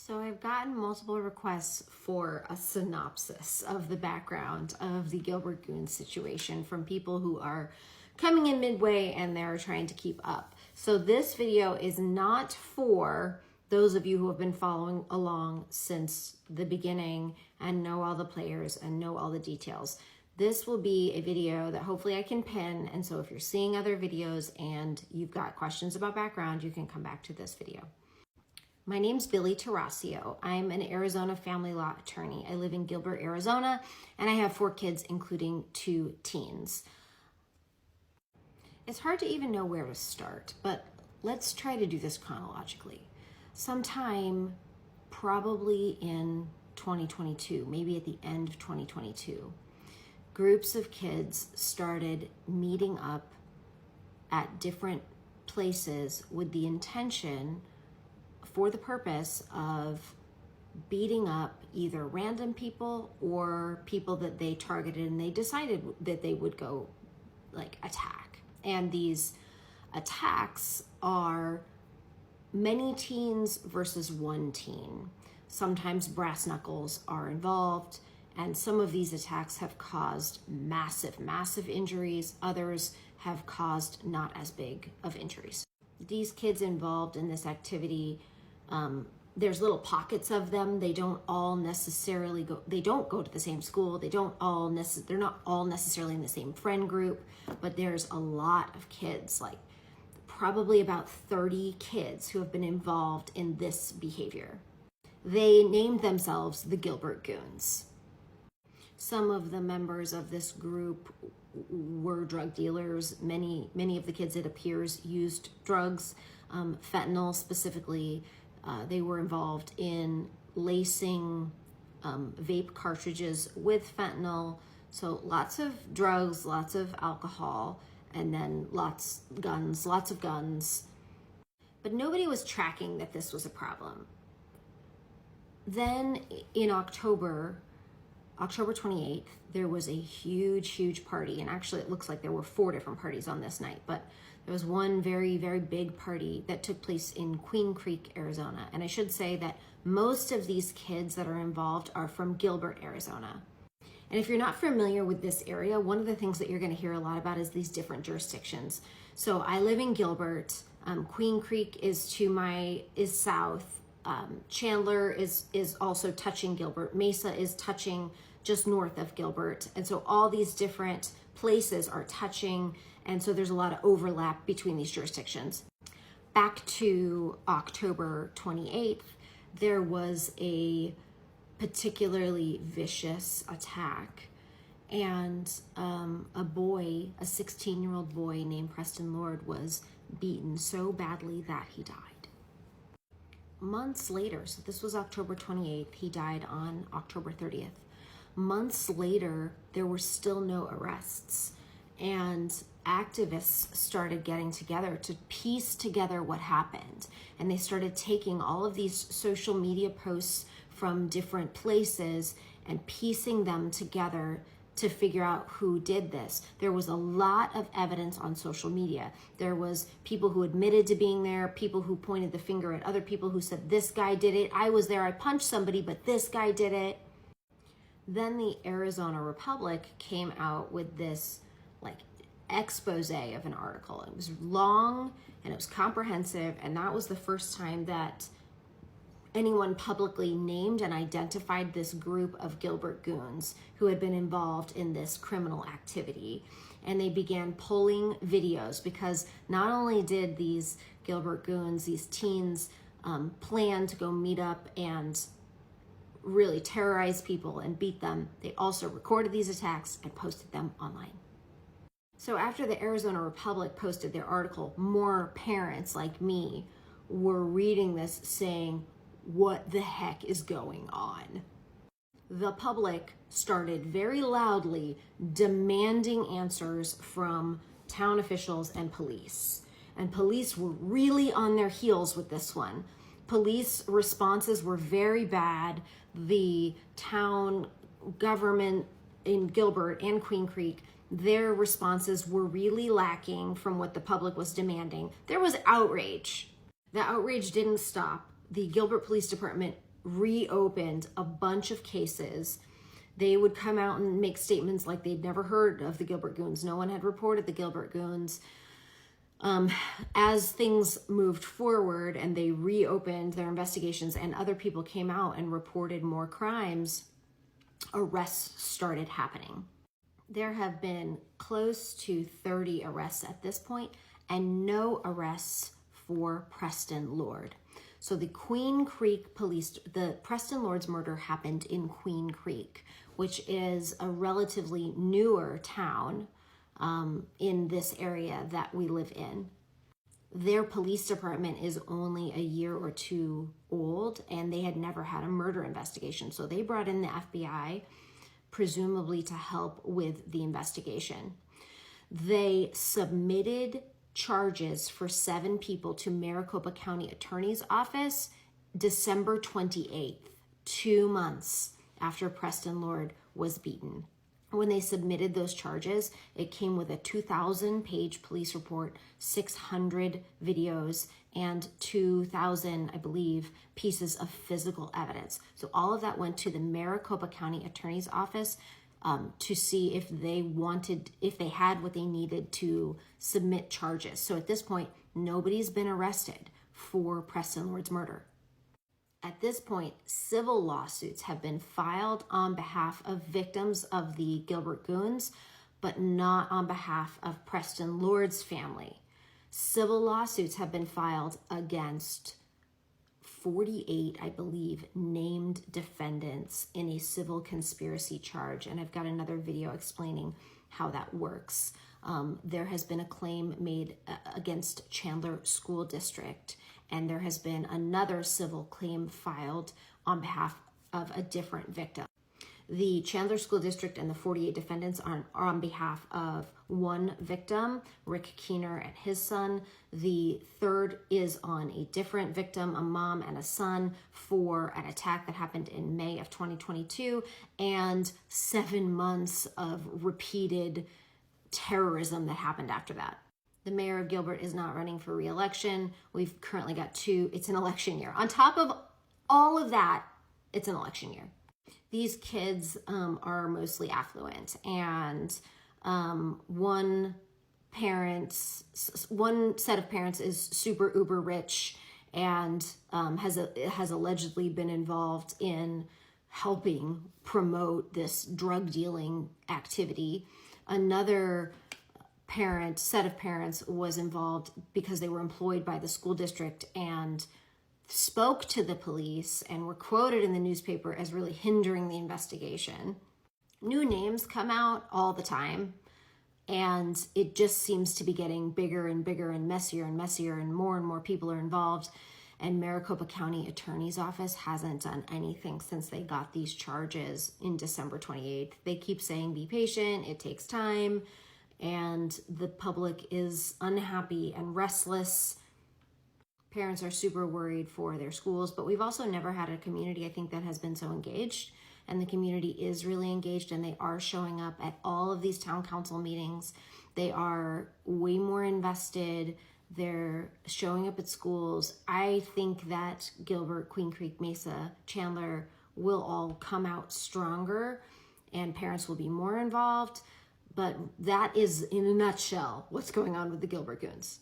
So I've gotten multiple requests for a synopsis of the background of the Gilbert Goons situation from people who are coming in midway and they're trying to keep up. So this video is not for those of you who have been following along since the beginning and know all the players and know all the details. This will be a video that hopefully I can pin, and so if you're seeing other videos and you've got questions about background, you can come back to this video. My name's Billy Tarasio. I'm an Arizona family law attorney. I live in Gilbert, Arizona, and I have 4 kids, including 2 teens. It's hard to even know where to start, but let's try to do this chronologically. Sometime probably in 2022, maybe at the end of 2022, groups of kids started meeting up at different places with the intention for the purpose of beating up either random people or people that they targeted, and they decided that they would go like attack. And these attacks are many teens versus 1 teen. Sometimes brass knuckles are involved, and some of these attacks have caused massive injuries. Others have caused not as big of injuries. These kids involved in this activity, there's little pockets of them. They don't all necessarily go, they don't go to the same school. They're not all necessarily in the same friend group, but there's a lot of kids, like probably about 30 kids who have been involved in this behavior. They named themselves the Gilbert Goons. Some of the members of this group were drug dealers. Many of the kids, it appears, used drugs, fentanyl specifically. They were involved in lacing vape cartridges with fentanyl. So lots of drugs, lots of alcohol, and then lots of guns. But nobody was tracking that this was a problem. Then in October 28th, there was a huge party. And actually it looks like there were 4 different parties on this night, but there was one very big party that took place in Queen Creek, Arizona. And I should say that most of these kids that are involved are from Gilbert, Arizona. And if you're not familiar with this area, one of the things that you're going to hear a lot about is these different jurisdictions. So I live in Gilbert. Queen Creek is south. Chandler is also touching Gilbert. Mesa is touching just north of Gilbert. And so all these different places are touching, and so there's a lot of overlap between these jurisdictions. Back to October 28th, there was a particularly vicious attack, and a 16-year-old boy named Preston Lord was beaten so badly that he died. Months later, so this was October 28th, he died on October 30th. Months later, there were still no arrests, and activists started getting together to piece together what happened. And they started taking all of these social media posts from different places and piecing them together to figure out who did this. There was a lot of evidence on social media. There was people who admitted to being there, people who pointed the finger at other people who said, this guy did it, I was there, I punched somebody, but this guy did it. Then the Arizona Republic came out with this like expose of an article. It was long and it was comprehensive, and that was the first time that anyone publicly named and identified this group of Gilbert Goons who had been involved in this criminal activity. And they began pulling videos, because not only did these Gilbert Goons, these teens, plan to go meet up and really terrorize people and beat them, they also recorded these attacks and posted them online. So after the Arizona Republic posted their article, more parents like me were reading this saying, what the heck is going on? The public started very loudly demanding answers from town officials and police. And police were really on their heels with this one. Police responses were very bad. The town government in Gilbert and Queen Creek, their responses were really lacking from what the public was demanding. There was outrage. The outrage didn't stop. The Gilbert Police Department reopened a bunch of cases. They would come out and make statements like they'd never heard of the Gilbert Goons. No one had reported the Gilbert Goons. As things moved forward and they reopened their investigations and other people came out and reported more crimes, arrests started happening. There have been close to 30 arrests at this point and no arrests for Preston Lord. So the Queen Creek police, the Preston Lord's murder happened in Queen Creek, which is a relatively newer town in this area that we live in. Their police department is only a year or two old, and they had never had a murder investigation. So they brought in the FBI, presumably to help with the investigation. They submitted charges for 7 people to Maricopa County Attorney's Office December 28th, 2 months after Preston Lord was beaten. When they submitted those charges, it came with a 2,000-page police report, 600 videos, and 2,000, I believe, pieces of physical evidence. So all of that went to the Maricopa County Attorney's Office to see if they had what they needed to submit charges. So at this point, nobody's been arrested for Preston Lord's murder. At this point, civil lawsuits have been filed on behalf of victims of the Gilbert Goons, but not on behalf of Preston Lord's family. Civil lawsuits have been filed against 48, I believe, named defendants in a civil conspiracy charge. And I've got another video explaining how that works. There has been a claim made against Chandler School District, and there has been another civil claim filed on behalf of a different victim. The Chandler School District and the 48 defendants are on behalf of one victim, Rick Keener and his son. The third is on a different victim, a mom and a son, for an attack that happened in May of 2022 and 7 months of repeated terrorism that happened after that. The mayor of Gilbert is not running for re-election. We've currently got 2. It's an election year. On top of all of that, it's an election year. These kids are mostly affluent, and one set of parents is super uber rich and has allegedly been involved in helping promote this drug dealing activity. Another set of parents was involved because they were employed by the school district and spoke to the police and were quoted in the newspaper as really hindering the investigation. New names come out all the time, and it just seems to be getting bigger and bigger and messier, and more people are involved. And Maricopa County Attorney's Office hasn't done anything since they got these charges in December 28th. They keep saying, be patient, it takes time, and the public is unhappy and restless. Parents are super worried for their schools, but we've also never had a community, I think, that has been so engaged. And the community is really engaged, and they are showing up at all of these town council meetings. They are way more invested. They're showing up at schools. I think that Gilbert, Queen Creek, Mesa, Chandler will all come out stronger, and parents will be more involved. But that is, in a nutshell, what's going on with the Gilbert Goons.